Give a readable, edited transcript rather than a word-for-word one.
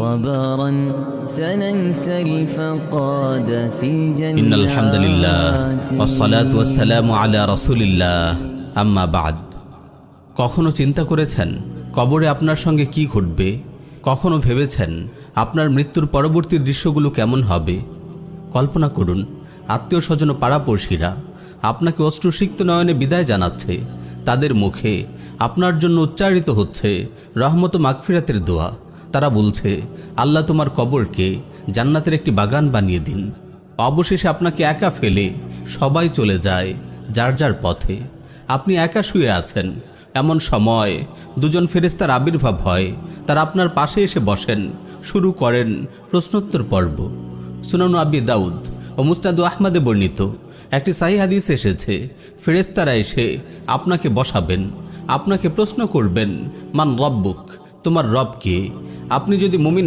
صبرا سننسى الفقاد في جنات إن الحمد لله والصلاة والسلام على رسول الله أما بعد কখনো চিন্তা করেছেন কবরে আপনার সঙ্গে কি ঘটবে? কখনো ভেবেছেন আপনার মৃত্যুর পরবর্তী দৃশ্যগুলো কেমন হবে? কল্পনা করুন আত্মীয় স্বজন ও পাড়াপড়শিরা আপনাকে অশ্রুসিক্ত নয়নে বিদায় জানাচ্ছে। তাদের মুখে আপনার জন্য উচ্চারিত হচ্ছে রহমত ও মাগফিরাতের দোয়া। তারা বলছে, আল্লাহ তোমার কবরকে জান্নাতের একটি বাগান বানিয়ে দিন। অবশেষে আপনাকে একা ফেলে সবাই চলে যায় যার যার পথে। আপনি একা শুয়ে আছেন। এমন সময় দুজন ফেরেশতার আবির্ভাব হয়। তারা আপনার পাশে এসে বসেন, শুরু করেন প্রশ্নোত্তর পর্ব। সুনান আবি দাউদ ও মুসনাদ আহমদে বর্ণিত একটি সহিহ হাদিস এসেছে, ফেরেশতারা এসে আপনাকে বসাবেন, আপনাকে প্রশ্ন করবেন, মান রব্বুক, তোমার রব কে? আপনি যদি মুমিন